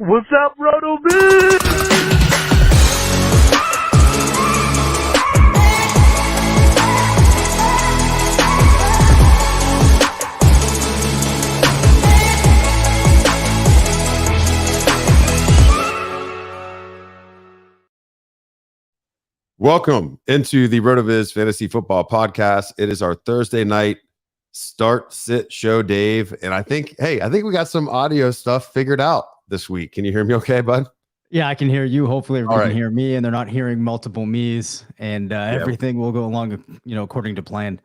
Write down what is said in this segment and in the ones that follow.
What's up, RotoViz? Welcome into the RotoViz Fantasy Football Podcast. It is our Thursday night start sit show, Dave. And I think we got some audio stuff figured out this week. Can you hear me okay, bud? Yeah, I can hear you. Hopefully everybody can hear me and they're not hearing multiple me's, and everything will go along, according to plan.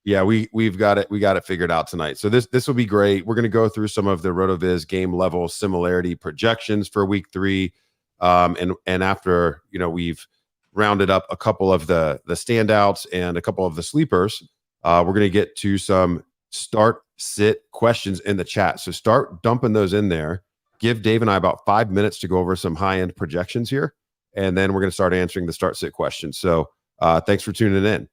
Yeah, we've got it. We got it figured out tonight. So this will be great. We're going to go through some of the RotoViz game level similarity projections for week 3. And after, we've rounded up a couple of the standouts and a couple of the sleepers, we're going to get to some start sit questions in the chat. So start dumping those in there. Give Dave and I about 5 minutes to go over some high-end projections here, and then we're going to start answering the start sit questions. So thanks for tuning in.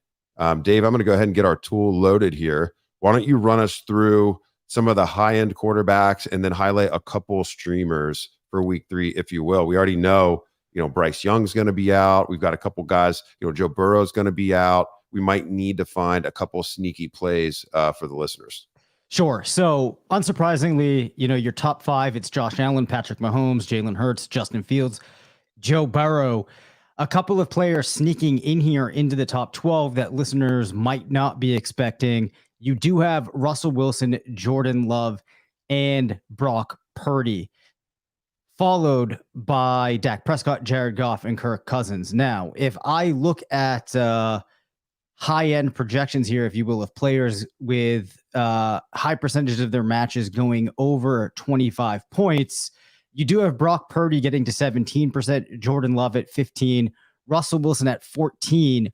Dave, I'm going to go ahead and get our tool loaded here. Why don't you run us through some of the high-end quarterbacks and then highlight a couple streamers for week 3, if you will. We already know, Bryce Young's going to be out. We've got a couple guys, Joe Burrow's going to be out. We might need to find a couple sneaky plays for the listeners. Sure. So unsurprisingly, your top 5, it's Josh Allen, Patrick Mahomes, Jalen Hurts, Justin Fields, Joe Burrow. A couple of players sneaking in here into the top 12 that listeners might not be expecting. You do have Russell Wilson, Jordan Love, and Brock Purdy, followed by Dak Prescott, Jared Goff, and Kirk Cousins. Now, if I look at high-end projections here, if you will, of players with high percentage of their matches going over 25 points, you do have Brock Purdy getting to 17%, Jordan Love at 15%, Russell Wilson at 14%,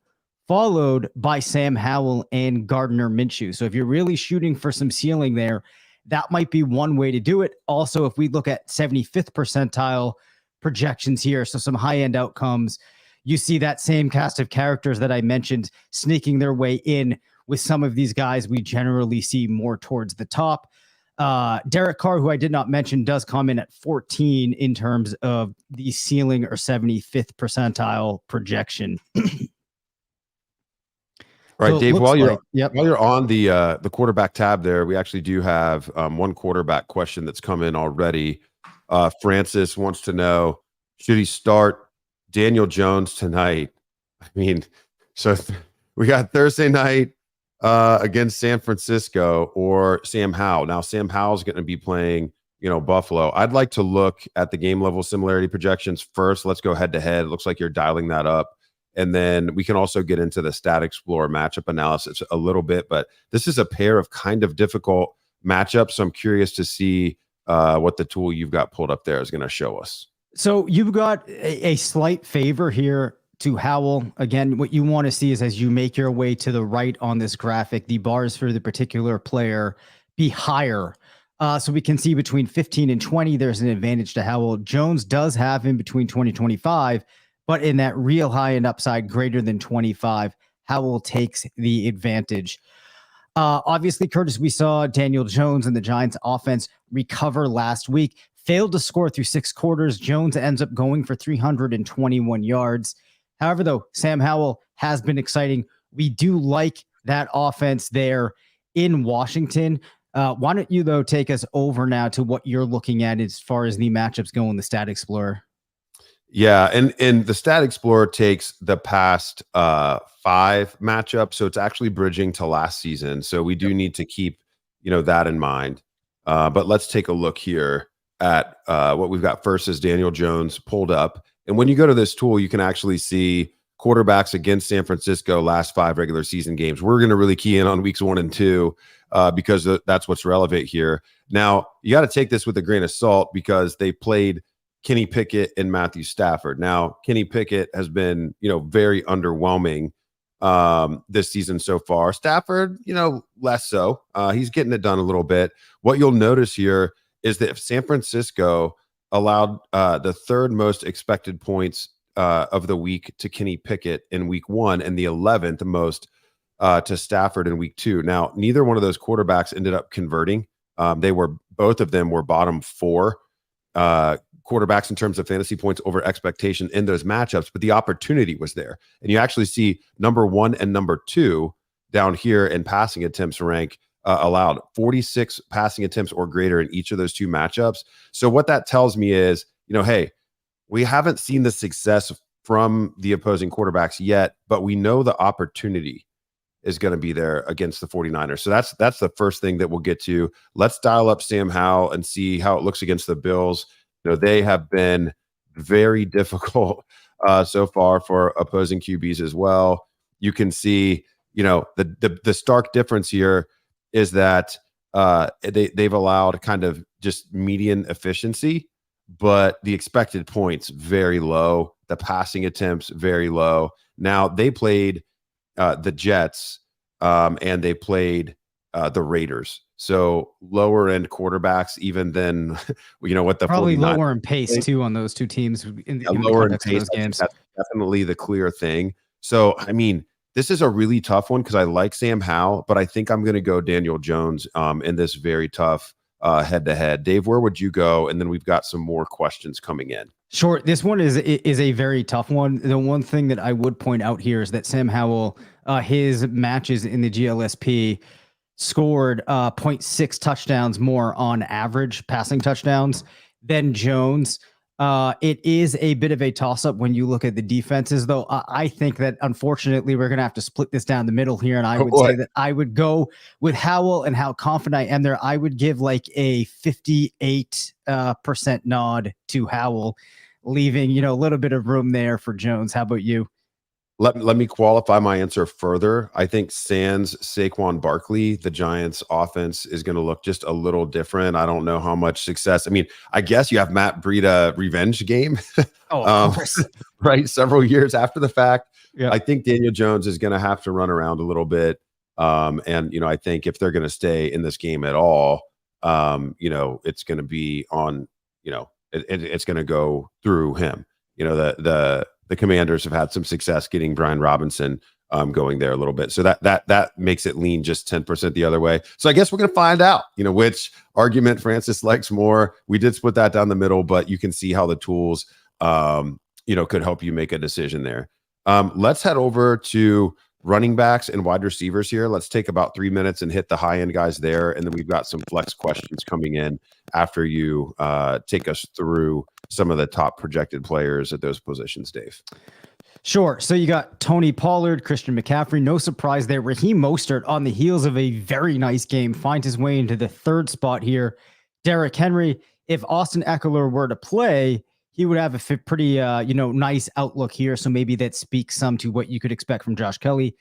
followed by Sam Howell and Gardner Minshew. So if you're really shooting for some ceiling there, that might be one way to do it. Also, if we look at 75th percentile projections here, so some high-end outcomes, you see that same cast of characters that I mentioned sneaking their way in with some of these guys we generally see more towards the top. Derek Carr, who I did not mention, does come in at 14 in terms of the ceiling or 75th percentile projection. All right, so Dave, while you're on the quarterback tab there, we actually do have one quarterback question that's come in already. Francis wants to know, should he start Daniel Jones tonight? I mean, so we got Thursday night against San Francisco or Sam Howell. Now, Sam Howell's going to be playing, Buffalo. I'd like to look at the game level similarity projections first. Let's go head to head. It looks like you're dialing that up. And then we can also get into the Stat Explorer matchup analysis a little bit, but this is a pair of kind of difficult matchups. So I'm curious to see what the tool you've got pulled up there is going to show us. So you've got a slight favor here to Howell. Again, what you want to see is as you make your way to the right on this graphic, the bars for the particular player be higher. So we can see between 15 and 20, there's an advantage to Howell. Jones does have in between 20 and 25, but in that real high end upside greater than 25, Howell takes the advantage. Obviously, Curtis, we saw Daniel Jones and the Giants offense recover last week, failed to score through 6 quarters. Jones ends up going for 321 yards. However, though, Sam Howell has been exciting. We do like that offense there in Washington. Why don't you, though, take us over now to what you're looking at as far as the matchups go in the Stat Explorer? Yeah, and the Stat Explorer takes the past 5 matchups, so it's actually bridging to last season. So we do need to keep, that in mind. But let's take a look here at what we've got. First is Daniel Jones pulled up. And when you go to this tool, you can actually see quarterbacks against San Francisco last 5 regular season games. We're going to really key in on weeks 1 and 2 because that's what's relevant here. Now, you got to take this with a grain of salt because they played Kenny Pickett and Matthew Stafford. Now, Kenny Pickett has been, very underwhelming this season so far. Stafford, less so. He's getting it done a little bit. What you'll notice here is that if San Francisco allowed the 3rd most expected points of the week to Kenny Pickett in week 1 and the 11th most to Stafford in week 2. Now, neither one of those quarterbacks ended up converting. Both of them were bottom 4 quarterbacks in terms of fantasy points over expectation in those matchups, but the opportunity was there. And you actually see number 1 and number 2 down here in passing attempts rank allowed 46 passing attempts or greater in each of those 2 matchups. So what that tells me is, hey, we haven't seen the success from the opposing quarterbacks yet, but we know the opportunity is going to be there against the 49ers. So that's the first thing that we'll get to. Let's dial up Sam Howell and see how it looks against the Bills. They have been very difficult so far for opposing QBs as well. You can see, the stark difference here is that they've allowed kind of just median efficiency, but the expected points very low. The passing attempts very low. Now they played the Jets and they played the Raiders. So lower end quarterbacks, even than what the probably 49ers lower in pace too on those 2 teams in the lower in context pace, of those games. that's definitely the clear thing. So I mean, this is a really tough one because I like Sam Howell, but I think I'm going to go Daniel Jones in this very tough head-to-head. Dave, where would you go? And then we've got some more questions coming in. Sure. This one is a very tough one. The one thing that I would point out here is that Sam Howell, his matches in the GLSP scored 0.6 touchdowns more on average passing touchdowns than Jones. It is a bit of a toss-up when you look at the defenses, though. I think that, unfortunately, we're going to have to split this down the middle here, and I would say that I would go with Howell, and how confident I am there. I would give like a 58% nod to Howell, leaving, a little bit of room there for Jones. How about you? Let me qualify my answer further. I think sans Saquon Barkley, the Giants offense is going to look just a little different. I don't know how much success. I mean, I guess you have Matt Breida revenge game. Of course. Right. Several years after the fact. Yeah. I think Daniel Jones is going to have to run around a little bit. And, I think if they're going to stay in this game at all, it's going to be on, it's going to go through him. The Commanders have had some success getting Brian Robinson going there a little bit. So that makes it lean just 10% the other way. So I guess we're going to find out, which argument Francis likes more. We did split that down the middle, but you can see how the tools, could help you make a decision there. Let's head over to running backs and wide receivers here. Let's take about 3 minutes and hit the high end guys there. And then we've got some flex questions coming in after you take us through some of the top projected players at those positions, Dave. Sure. So you got Tony Pollard, Christian McCaffrey. No surprise there. Raheem Mostert, on the heels of a very nice game, finds his way into the 3rd spot here. Derrick Henry, if Austin Eckler were to play, he would have a pretty, nice outlook here. So maybe that speaks some to what you could expect from Josh Kelly.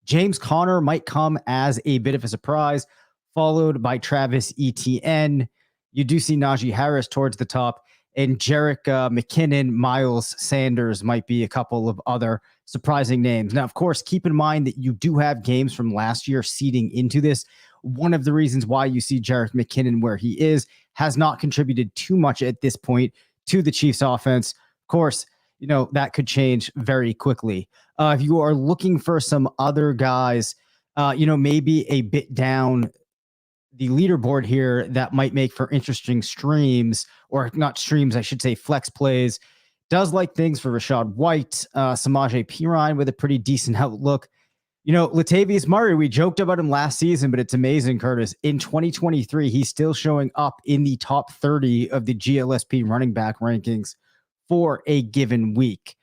James Conner might come as a bit of a surprise, followed by Travis Etienne. You do see Najee Harris towards the top. And Jerick McKinnon, Miles Sanders might be a couple of other surprising names. Now, of course, keep in mind that you do have games from last year seeding into this. One of the reasons why you see Jerick McKinnon where he is has not contributed too much at this point to the Chiefs offense. Of course, that could change very quickly. If you are looking for some other guys, maybe a bit down the leaderboard here that might make for interesting streams, or not streams, I should say flex plays. Does like things for Rachaad White, Samaje Perine with a pretty decent outlook. Latavius Murray, we joked about him last season, but it's amazing, Curtis. In 2023, he's still showing up in the top 30 of the GLSP running back rankings for a given week.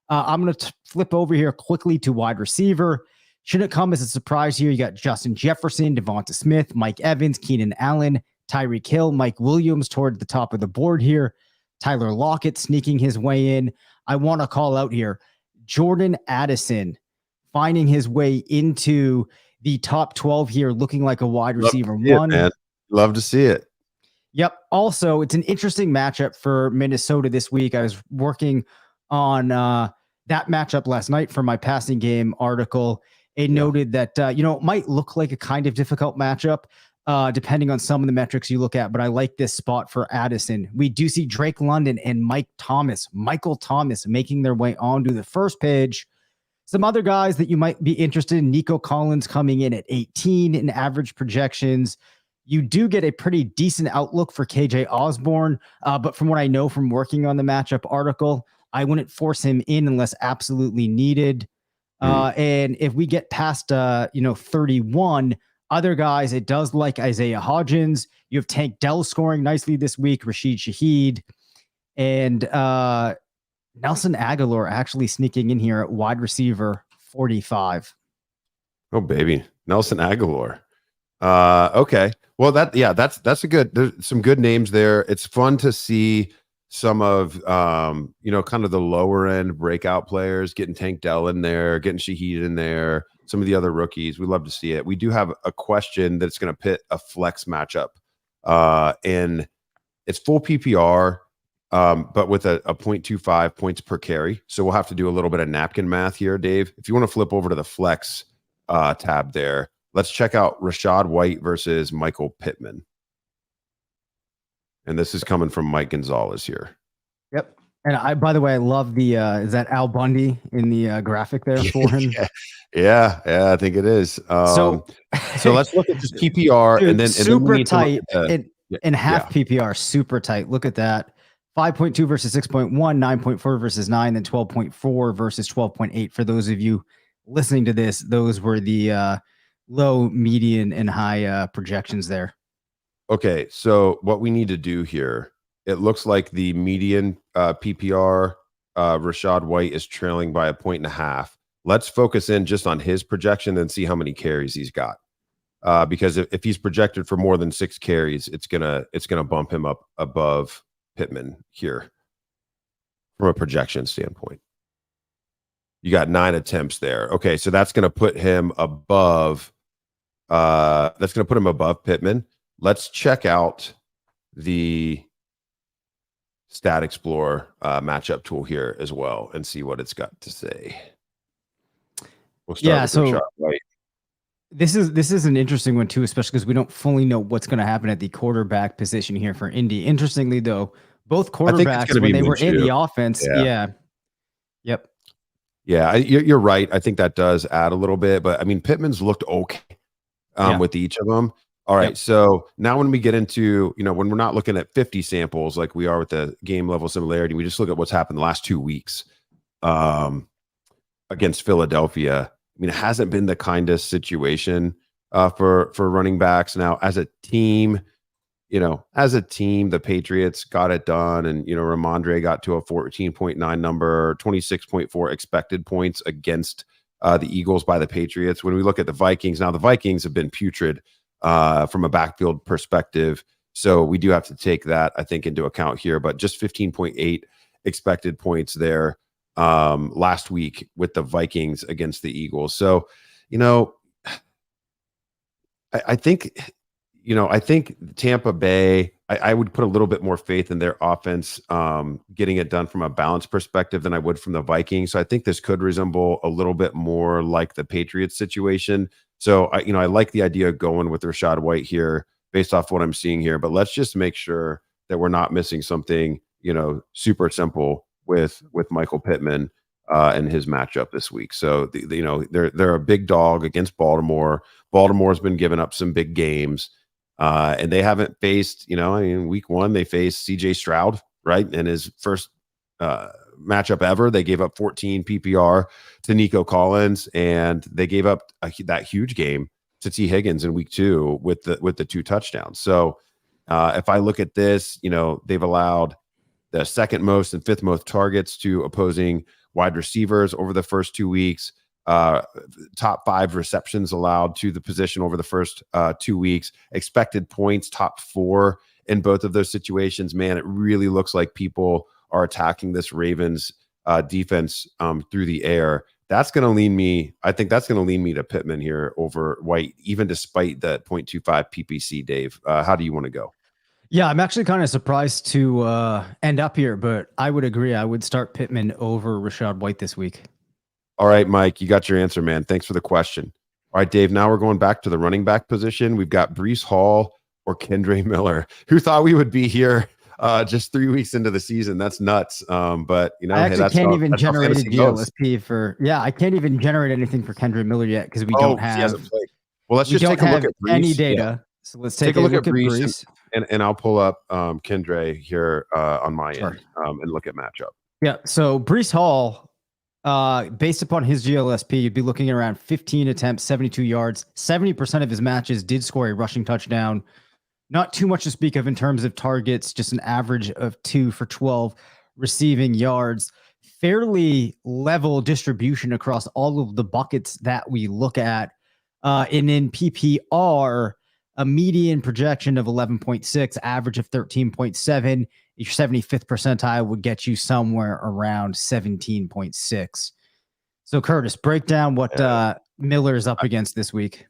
I'm going to flip over here quickly to wide receiver. Shouldn't come as a surprise here. You got Justin Jefferson, Devonta Smith, Mike Evans, Keenan Allen, Tyreek Hill, Mike Williams toward the top of the board here. Tyler Lockett sneaking his way in. I want to call out here Jordan Addison finding his way into the top 12 here, looking like a wide receiver one. Love to see it. Yep. Also, it's an interesting matchup for Minnesota this week. I was working on that matchup last night for my passing game article. It noted that, it might look like a kind of difficult matchup, depending on some of the metrics you look at, but I like this spot for Addison. We do see Drake London and Michael Thomas making their way onto the first page. Some other guys that you might be interested in: Nico Collins coming in at 18 in average projections. You do get a pretty decent outlook for KJ Osborne, but from what I know from working on the matchup article, I wouldn't force him in unless absolutely needed. And if we get past 31, other guys, it does like Isaiah Hodgins. You have Tank Dell scoring nicely this week, Rashid Shaheed, and Nelson Aguilar actually sneaking in here at wide receiver 45. Oh, baby. Nelson Aguilar. Okay. Well, that's a good, there's some good names there. It's fun to see some of, kind of the lower end breakout players, getting Tank Dell in there, getting Shaheed in there, some of the other rookies. We love to see it. We do have a question that's going to pit a flex matchup. And it's full PPR, but with a 0.25 points per carry. So we'll have to do a little bit of napkin math here, Dave. If you want to flip over to the flex tab there, let's check out Rachaad White versus Michael Pittman. And this is coming from Mike Gonzalez here. Yep. And by the way, I love the, is that Al Bundy in the graphic there for him? Yeah, I think it is. So let's look at just PPR. Dude, and then super tight and half PPR, super tight. Look at that. 5.2 versus 6.1, 9.4 versus 9, then 12.4 versus 12.8. For those of you listening to this, those were the low, median, and high projections there. Okay, so what we need to do here, it looks like the median PPR, Rachaad White is trailing by 1.5. Let's focus in just on his projection and see how many carries he's got. Because if he's projected for more than 6 carries, it's gonna bump him up above Pittman here from a projection standpoint. You got 9 attempts there. Okay, so that's gonna put him above. That's gonna put him above Pittman. Let's check out the Stat Explorer matchup tool here as well and see what it's got to say. We'll start with Rachaad White. This is an interesting one too, especially because we don't fully know what's going to happen at the quarterback position here for Indy. Interestingly, though, both quarterbacks when they were in the offense, yep. Yeah, you're right. I think that does add a little bit, but I mean, Pittman's looked okay with each of them. All right, so now when we get into, when we're not looking at 50 samples like we are with the game level similarity, we just look at what's happened the last 2 weeks against Philadelphia. I mean, it hasn't been the kindest situation for running backs. Now, as a team, the Patriots got it done, and Ramondre got to a 14.9 number, 26.4 expected points against the Eagles by the Patriots. When we look at the Vikings, now the Vikings have been putrid from a backfield perspective. So we do have to take that, I think, into account here, but just 15.8 expected points there last week with the Vikings against the Eagles. So, I think Tampa Bay, I would put a little bit more faith in their offense getting it done from a balance perspective than I would from the Vikings. So I think this could resemble a little bit more like the Patriots situation. So I like the idea of going with Rachaad White here based off what I'm seeing here, but let's just make sure that we're not missing something, super simple with Michael Pittman and his matchup this week. So they're a big dog against Baltimore. Baltimore's been giving up some big games, and they haven't faced, week 1 they faced CJ Stroud, right? In his first matchup ever, they gave up 14 PPR to Nico Collins, and they gave up that huge game to T. Higgins in week 2 with the 2 touchdowns. So if I look at this, they've allowed the second most and 5th most targets to opposing wide receivers over the first 2 weeks. Top 5 receptions allowed to the position over the first 2 weeks. Expected points, top 4 in both of those situations. Man, it really looks like people are attacking this Ravens defense through the air. That's going to lean me. I think that's going to lean me to Pittman here over White, even despite that 0.25 PPC. Dave, how do you want to go? Yeah, I'm actually kind of surprised to end up here, but I would agree. I would start Pittman over Rachaad White this week. All right, Mike, you got your answer, man. Thanks for the question. All right, Dave, now we're going back to the running back position. We've got Breece Hall or Kendre Miller. Who thought we would be here just 3 weeks into the season? That's nuts. But I actually can't even generate a GLSP for. Yeah, I can't even generate anything for Kendre Miller yet because we don't have. Well, let's just take a look at Breece. Any data. So let's take a look at Brees. And I'll pull up Kendre here on my Sure. end and look at matchup. Yeah. So Brees Hall, based upon his GLSP, you'd be looking at around 15 attempts, 72 yards. 70% of his matches did score a rushing touchdown. Not too much to speak of in terms of targets, just an average of 2 for 12 receiving yards. Fairly level distribution across all of the buckets that we look at. And in PPR, a median projection of 11.6, average of 13.7. Your 75th percentile would get you somewhere around 17.6. So Curtis, break down what Miller's up against this week.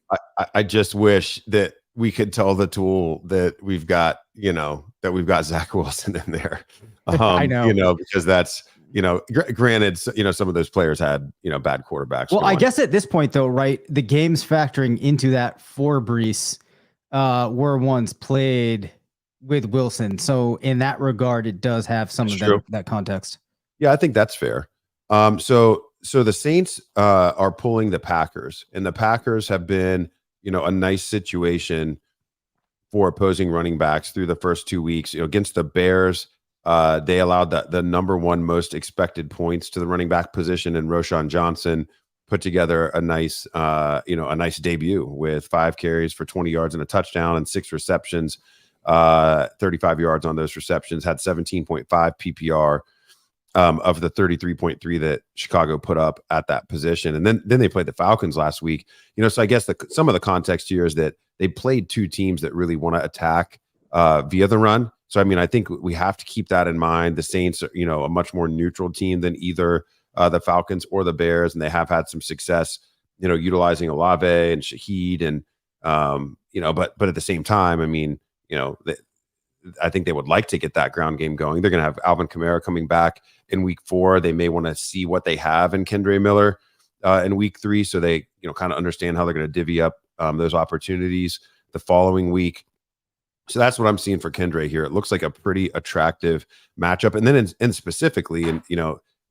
I just wish that we could tell the tool that we've got, that we've got Zach Wilson in there. I know, because that's, granted, some of those players had, bad quarterbacks. Well, I guess at this point though, right, the games factoring into that for Brees were ones played with Wilson. So in that regard, it does have some of that context. Yeah, I think that's fair. So the Saints are pulling the Packers, and the Packers have been, a nice situation for opposing running backs through the first 2 weeks. Against the Bears, they allowed the number one most expected points to the running back position, and Roschon Johnson put together a nice debut with 5 carries for 20 yards and a touchdown and 6 receptions, 35 yards on those receptions, had 17.5 PPR of the 33.3 that Chicago put up at that position. And then they played the Falcons last week. So I guess some of the context here is that they played 2 teams that really want to attack via the run. So, I think we have to keep that in mind. The Saints are, a much more neutral team than either the Falcons or the Bears, and they have had some success, utilizing Olave and Shaheed, and but at the same time, I think they would like to get that ground game going. They're going to have Alvin Kamara coming back in week 4. They may want to see what they have in Kendre Miller in week 3, so they kind of understand how they're going to divvy up those opportunities the following week. So that's what I'm seeing for Kendre here. It looks like a pretty attractive matchup. And then and specifically, and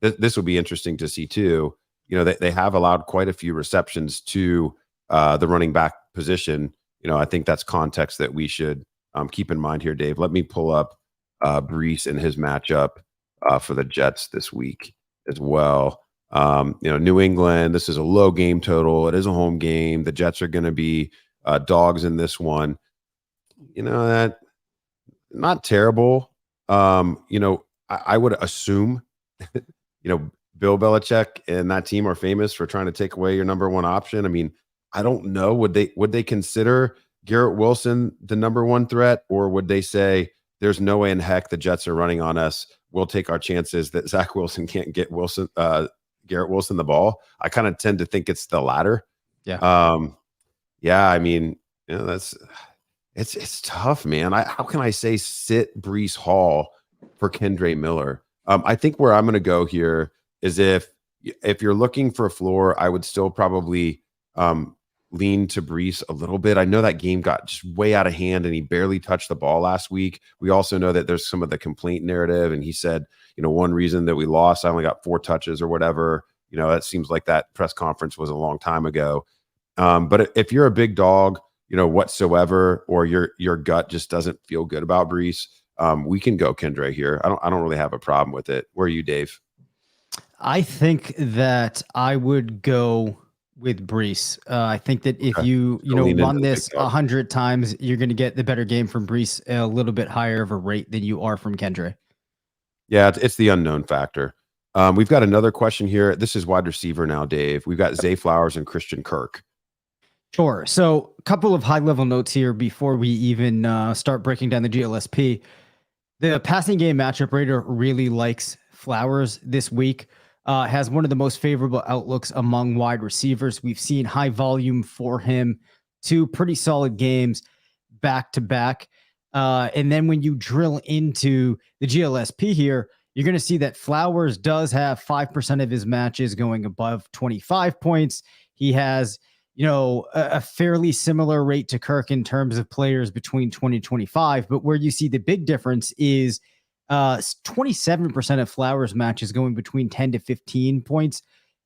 this will be interesting to see too. They have allowed quite a few receptions to the running back position. I think that's context that we should keep in mind here, Dave. Let me pull up Brees and his matchup for the Jets this week as well. New England, this is a low game total. It is a home game. The Jets are going to be dogs in this one. That not terrible. I would assume, Bill Belichick and that team are famous for trying to take away your number one option. I don't know. Would they consider Garrett Wilson the number one threat, or would they say there's no way in heck the Jets are running on us? We'll take our chances that Zach Wilson can't get Garrett Wilson the ball. I kind of tend to think it's the latter. Yeah. That's it's tough, man. How can I say sit Brees Hall for Kendre Miller? I think where I'm going to go here is if you're looking for a floor, I would still probably lean to Brees a little bit. I know that game got just way out of hand and he barely touched the ball last week. We also know that there's some of the complaint narrative, and he said, one reason that we lost, I only got 4 touches or whatever. That seems like that press conference was a long time ago. But if you're a big dog, whatsoever, or your gut just doesn't feel good about Brees, we can go Kendre here. I don't really have a problem with it. Where are you, Dave? I think that I would go with Brees. I think that if you run this 100 times, you're going to get the better game from Brees a little bit higher of a rate than you are from Kendre. Yeah, it's the unknown factor. We've got another question here. This is wide receiver now, Dave. We've got Zay Flowers and Christian Kirk. Sure. So a couple of high-level notes here before we even start breaking down the GLSP. The passing game matchup rater really likes Flowers this week. Has one of the most favorable outlooks among wide receivers. We've seen high volume for him, 2 pretty solid games back-to-back. And then when you drill into the GLSP here, you're going to see that Flowers does have 5% of his matches going above 25 points. He has a fairly similar rate to Kirk in terms of players between 20 and 25. But where you see the big difference is 27% of Flowers matches going between 10 to 15 points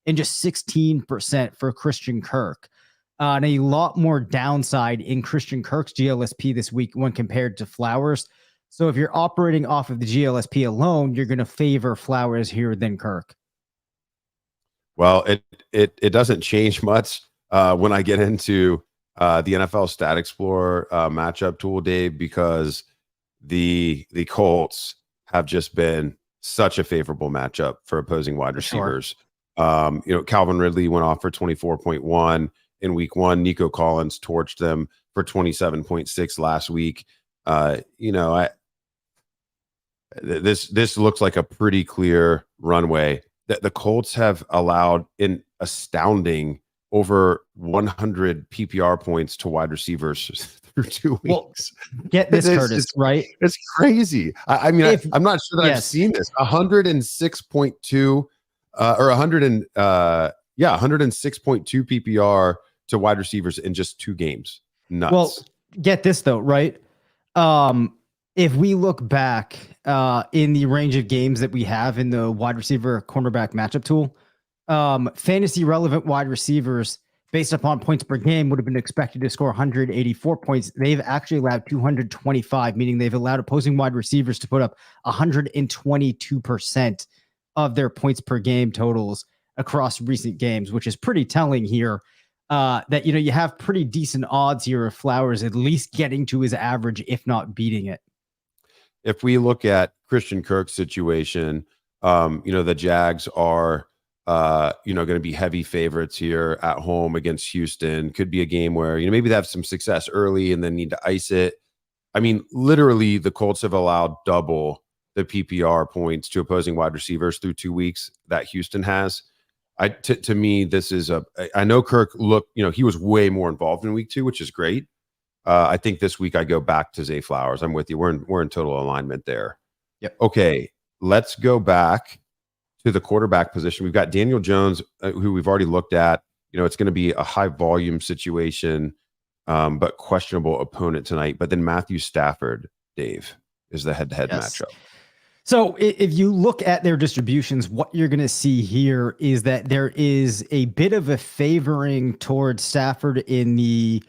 and just 16% for Christian Kirk. and a lot more downside in Christian Kirk's GLSP this week when compared to Flowers. So if you're operating off of the GLSP alone, you're going to favor Flowers here than Kirk. Well, it doesn't change much when I get into the NFL Stat Explorer matchup tool, Dave, because the Colts have just been such a favorable matchup for opposing wide receivers. Sure. Calvin Ridley went off for 24.1 in week 1. Nico Collins torched them for 27.6 last week. This looks like a pretty clear runway. The Colts have allowed an astounding over 100 PPR points to wide receivers through 2 weeks. Well, get this, Curtis, right? It's crazy. I'm not sure that I've seen this. 106.2 or 106.2 PPR to wide receivers in just 2 games. Nuts. Well, get this though, right? If we look back in the range of games that we have in the wide receiver cornerback matchup tool, fantasy relevant wide receivers based upon points per game would have been expected to score 184 points. They've actually allowed 225, meaning they've allowed opposing wide receivers to put up 122% of their points per game totals across recent games, which is pretty telling here. That you have pretty decent odds here of Flowers at least getting to his average, if not beating it. If we look at Christian Kirk's situation, the Jags are going to be heavy favorites here at home against Houston. Could be a game where maybe they have some success early and then need to ice it. I mean, literally, the Colts have allowed double the PPR points to opposing wide receivers through 2 weeks that Houston has. To me, this is I know Kirk he was way more involved in week 2, which is great. I think this week I go back to Zay Flowers. I'm with you. We're in total alignment there. Yep. Okay, let's go back to the quarterback position. We've got Daniel Jones, who we've already looked at. It's going to be a high volume situation, but questionable opponent tonight. But then Matthew Stafford, Dave, is the head-to-head matchup. So if you look at their distributions, what you're going to see here is that there is a bit of a favoring towards Stafford in the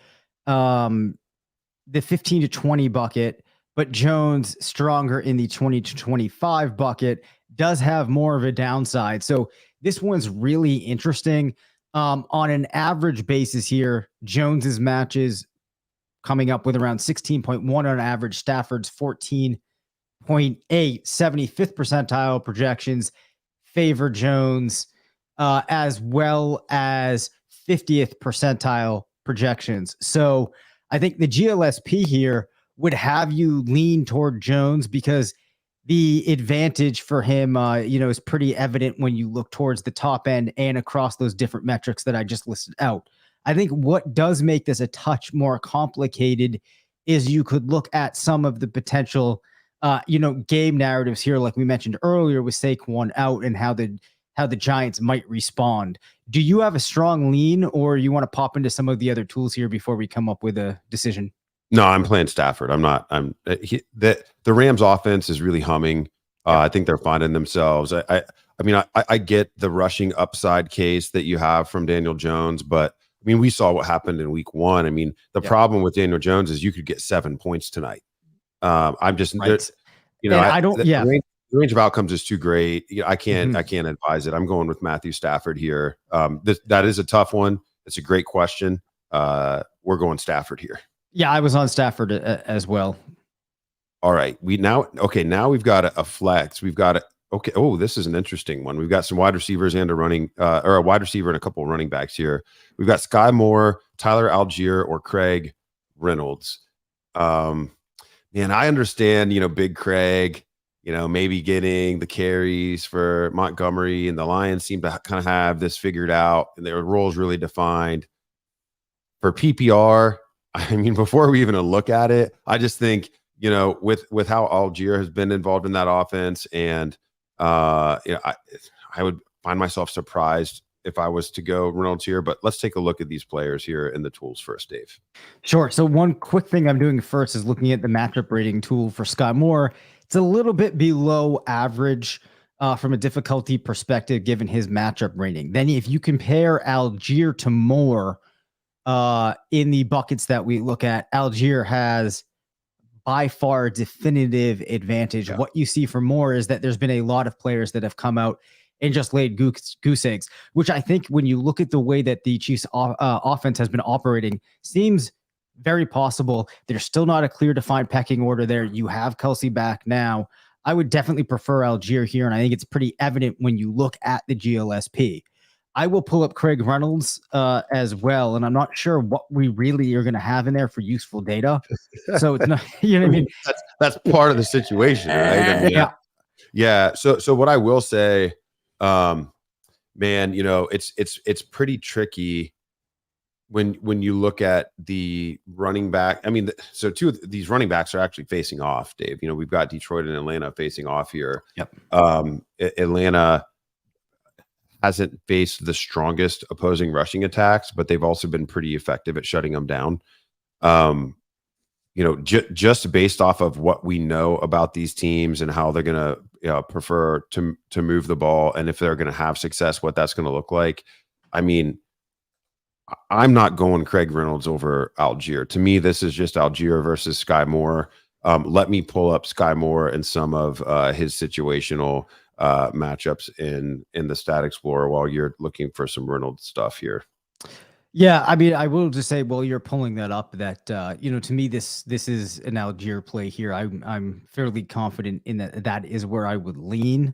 15 to 20 bucket, but Jones stronger in the 20 to 25 bucket, does have more of a downside. So this one's really interesting. On an average basis here, Jones's matches coming up with around 16.1 on average. Stafford's 14.8, 75th percentile projections favor Jones, as well as 50th percentile projections. So I think the GLSP here would have you lean toward Jones because the advantage for him, is pretty evident when you look towards the top end and across those different metrics that I just listed out. I think what does make this a touch more complicated is you could look at some of the potential, game narratives here, like we mentioned earlier with Saquon out and how the Giants might respond. Do you have a strong lean, or you want to pop into some of the other tools here before we come up with a decision? No, I'm playing Stafford. The Rams offense is really humming. I think they're finding themselves. I get the rushing upside case that you have from Daniel Jones, but we saw what happened in week 1. The problem with Daniel Jones is you could get 7 points tonight. I'm just, right. The range of outcomes is too great. I can't advise it. I'm going with Matthew Stafford here. That is a tough one. It's a great question. We're going Stafford here. Yeah, I was on Stafford as well. All right. Now we've got a flex. We've got okay. Oh, this is an interesting one. We've got some wide receivers and a wide receiver and a couple of running backs here. We've got Sky Moore, Tyler Algier, or Craig Reynolds. Man, I understand, Big Craig, maybe getting the carries for Montgomery, and the Lions seem to kind of have this figured out and their roles really defined. For PPR, before we even look at it, I just think, with how Algier has been involved in that offense, and I would find myself surprised if I was to go Reynolds here. But let's take a look at these players here in the tools first, Dave. Sure. So one quick thing I'm doing first is looking at the matchup rating tool for Sky Moore. It's a little bit below average from a difficulty perspective, given his matchup rating. Then if you compare Algier to Moore, in the buckets that we look at, Algier has by far definitive advantage. What you see for more is that there's been a lot of players that have come out and just laid goose eggs, which I think when you look at the way that the Chiefs offense has been operating, seems very possible. There's still not a clear defined pecking order there. You have Kelsey back now. I would definitely prefer Algier here, and I think it's pretty evident when you look at the GLSP. I will pull up Craig Reynolds as well, and I'm not sure what we really are going to have in there for useful data. So it's not, you know what I mean? That's part of the situation, right? I mean, yeah. So what I will say, man, you know, it's pretty tricky when you look at the running back. I mean, so two of these running backs are actually facing off, Dave. You know, we've got Detroit and Atlanta facing off here. Yep. Atlanta hasn't faced the strongest opposing rushing attacks, but they've also been pretty effective at shutting them down. You know, just based off of what we know about these teams and how they're going to prefer to move the ball, and if they're going to have success, what that's going to look like. I mean, I'm not going Craig Reynolds over Algier. To me, this is just Algier versus Sky Moore. Let me pull up Sky Moore and some of his situational matchups in the Stat Explorer while you're looking for some Reynolds stuff here. Yeah, I mean, I will just say, while you're pulling that up, that you know, to me, this is an Algier play here. I'm fairly confident in that is where I would lean.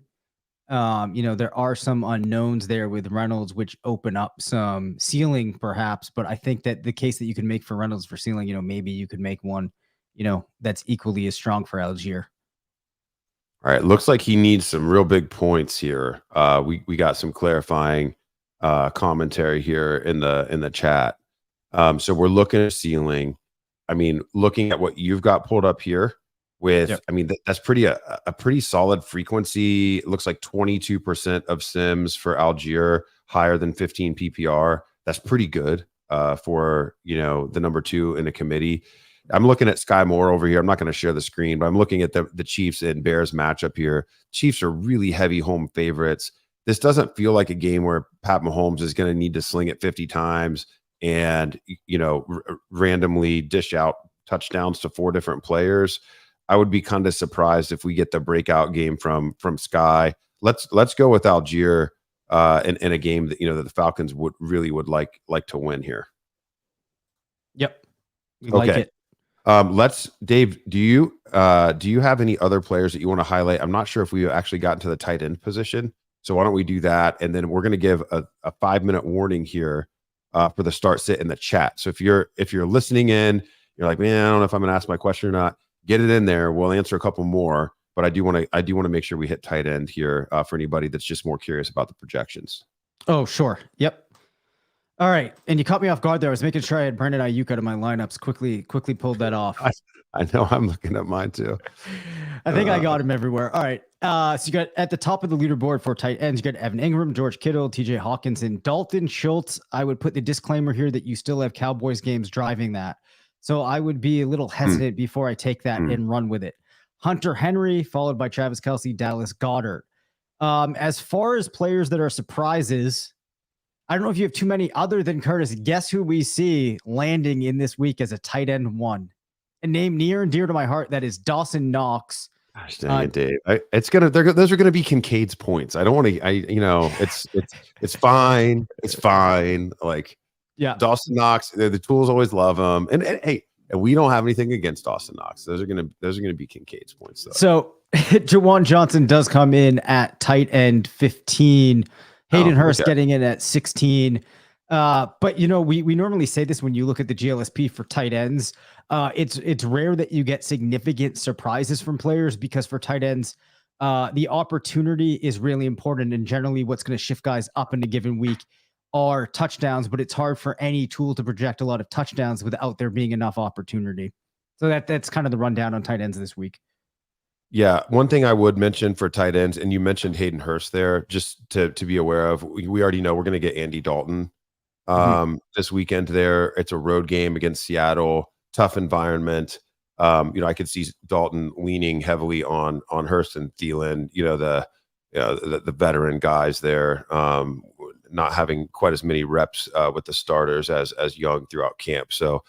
You know, there are some unknowns there with Reynolds, which open up some ceiling, perhaps. But I think that the case that you can make for Reynolds for ceiling, you know, maybe you could make one, you know, that's equally as strong for Algier. All right, looks like he needs some real big points here. We got some clarifying commentary here in the chat. So we're looking at ceiling. I mean, looking at what you've got pulled up here with, I mean, that's a pretty solid frequency. It looks like 22% of sims for Algier, higher than 15 PPR. That's pretty good for, you know, the number 2 in the committee. I'm looking at Sky Moore over here. I'm not going to share the screen, but I'm looking at the Chiefs and Bears matchup here. Chiefs are really heavy home favorites. This doesn't feel like a game where Pat Mahomes is going to need to sling it 50 times and, you know, randomly dish out touchdowns to 4 different players. I would be kind of surprised if we get the breakout game from Sky. Let's go with Algier in a game that, you know, that the Falcons would like to win here. Yep. We like it. Let's, Dave, do you have any other players that you want to highlight? I'm not sure if we actually got into the tight end position. So why don't we do that? And then we're going to give a 5-minute warning here for the start sit in the chat. So if you're listening in, you're like, man, I don't know if I'm going to ask my question or not. Get it in there. We'll answer a couple more, but I do want to make sure we hit tight end here for anybody that's just more curious about the projections. Oh, sure. Yep. All right. And you caught me off guard there. I was making sure I had Brandon Ayuk out of my lineups. Quickly pulled that off. I know, I'm looking at mine too. I think I got him everywhere. All right. So you got at the top of the leaderboard for tight ends, you got Evan Ingram, George Kittle, TJ Hawkinson, Dalton Schultz. I would put the disclaimer here that you still have Cowboys games driving that. So I would be a little hesitant before I take that and run with it. Hunter Henry, followed by Travis Kelce, Dallas Goedert. As far as players that are surprises, I don't know if you have too many other than Curtis. Guess who we see landing in this week as a tight end 1? A name near and dear to my heart, that is Dawson Knox. Gosh dang it, Dave. Those are gonna be Kincaid's points. I don't want to. It's fine. It's fine. Like, yeah, Dawson Knox. The tools always love him, and hey, we don't have anything against Dawson Knox. Those are gonna be Kincaid's points, though. So Jawan Johnson does come in at tight end 15. Hayden Hurst getting in at 16. But you know, we normally say this when you look at the GLSP for tight ends. It's rare that you get significant surprises from players, because for tight ends, the opportunity is really important, and generally what's going to shift guys up in a given week are touchdowns, but it's hard for any tool to project a lot of touchdowns without there being enough opportunity. So that's kind of the rundown on tight ends this week. Yeah, one thing I would mention for tight ends, and you mentioned Hayden Hurst there, just to be aware of, we already know we're going to get Andy Dalton this weekend there. It's a road game against Seattle, tough environment. You know, I could see Dalton leaning heavily on Hurst and Thielen, you know, the veteran guys there. not having quite as many reps with the starters as Young throughout camp. So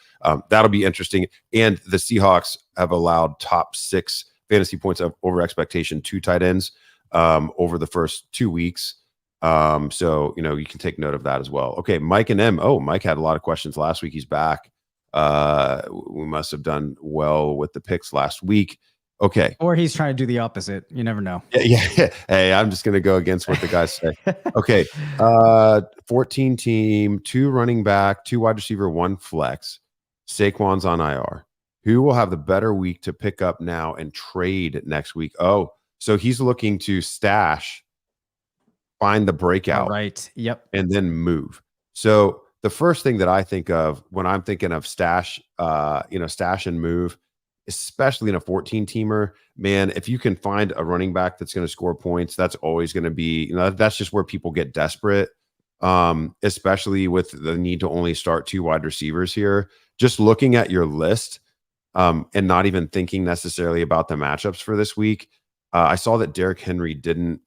that'll be interesting. And the Seahawks have allowed top 6 fantasy points over expectation to tight ends over the first 2 weeks. So, you can take note of that as well. Okay, Mike and M. Oh, Mike had a lot of questions last week. He's back. We must have done well with the picks last week. Okay. Or he's trying to do the opposite. You never know. Yeah. Hey, I'm just going to go against what the guys say. Okay. 14 team, 2 running back, 2 wide receiver, 1 flex. Saquon's on IR. Who will have the better week to pick up now and trade next week? Oh, so he's looking to stash, find the breakout. Right. Yep. And then move. So the first thing that I think of when I'm thinking of stash, stash and move, especially in a 14-teamer, man, if you can find a running back that's going to score points, that's always going to be, that's just where people get desperate, especially with the need to only start 2 wide receivers here. Just looking at your list and not even thinking necessarily about the matchups for this week, I saw that Derrick Henry didn't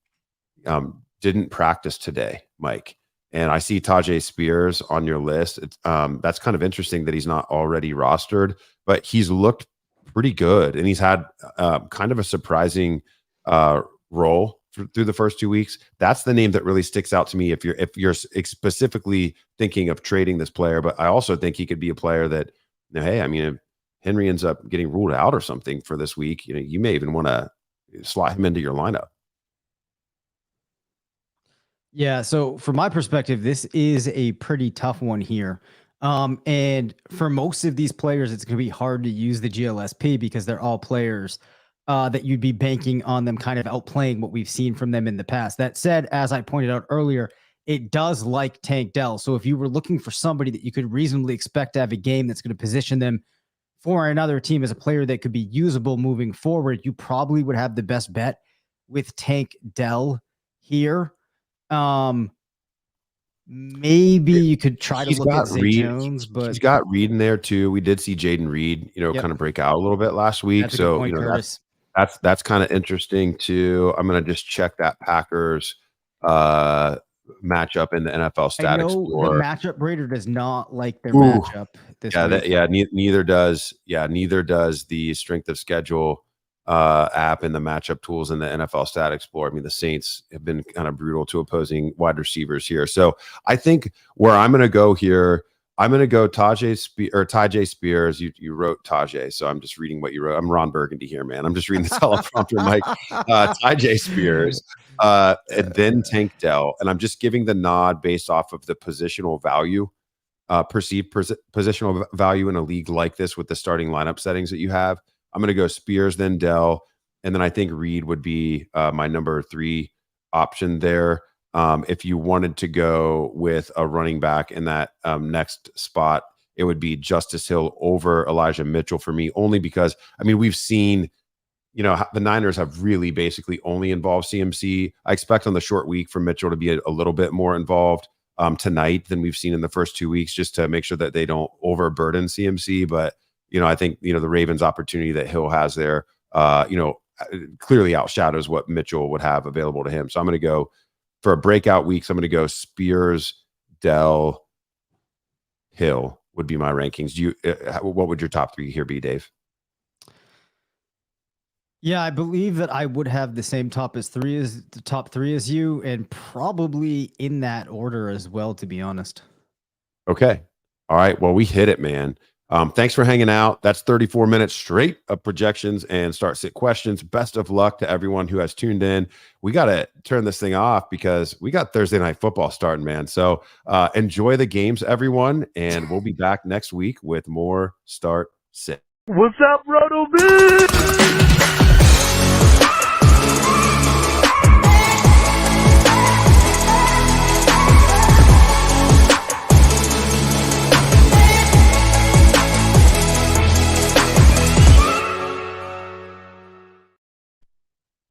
practice today, Mike. And I see Tajay Spears on your list. That's kind of interesting that he's not already rostered, but he's looked pretty good, and he's had kind of a surprising role through the first 2 weeks. That's the name that really sticks out to me if you're specifically thinking of trading this player. But I also think he could be a player that, hey, I mean, if Henry ends up getting ruled out or something for this week, you may even want to slot him into your lineup. Yeah. So from my perspective, this is a pretty tough one here. And for most of these players, it's going to be hard to use the GLSP because they're all players that you'd be banking on them kind of outplaying what we've seen from them in the past. That said, as I pointed out earlier, it does like Tank Dell. So if you were looking for somebody that you could reasonably expect to have a game that's going to position them for another team as a player that could be usable moving forward, you probably would have the best bet with Tank Dell here. Maybe you could try to look at Zay Jones, but he's got Reed in there too. We did see Jaden Reed, kind of break out a little bit last week. That's so point, that's kind of interesting too. I'm gonna just check that Packers matchup in the NFL Stat Explorer. The matchup rater does not like their matchup this week. Neither does the strength of schedule app and the matchup tools in the NFL Stat Explorer. I mean, the Saints have been kind of brutal to opposing wide receivers here. So I think where I'm going to go here, I'm going to go Tajay Spears. You wrote Tajay, so I'm just reading what you wrote. I'm Ron Burgundy here, man. I'm just reading the teleprompter, Mike. Tajay Spears, and then Tank Dell. And I'm just giving the nod based off of the positional value, perceived positional value in a league like this with the starting lineup settings that you have. I'm going to go Spears, then Dell, and then I think Reed would be my number 3 option there. If you wanted to go with a running back in that next spot, it would be Justice Hill over Elijah Mitchell for me, only because, I mean, we've seen, the Niners have really basically only involved CMC. I expect on the short week for Mitchell to be a little bit more involved tonight than we've seen in the first 2 weeks, just to make sure that they don't overburden CMC. But I think, the Ravens' opportunity that Hill has there, clearly outshadows what Mitchell would have available to him. So I'm going to go for a breakout weeks. I'm going to go Spears, Dell, Hill would be my rankings. What would your top 3 here be, Dave? Yeah, I believe that I would have the same top 3 as you, and probably in that order as well, to be honest. Okay. All right. Well, we hit it, man. Thanks for hanging out. That's 34 minutes straight of projections and start sit questions. Best of luck to everyone who has tuned in. We got to turn this thing off because we got Thursday Night Football starting, man. So enjoy the games, everyone. And we'll be back next week with more Start Sit. What's up, RotoViz?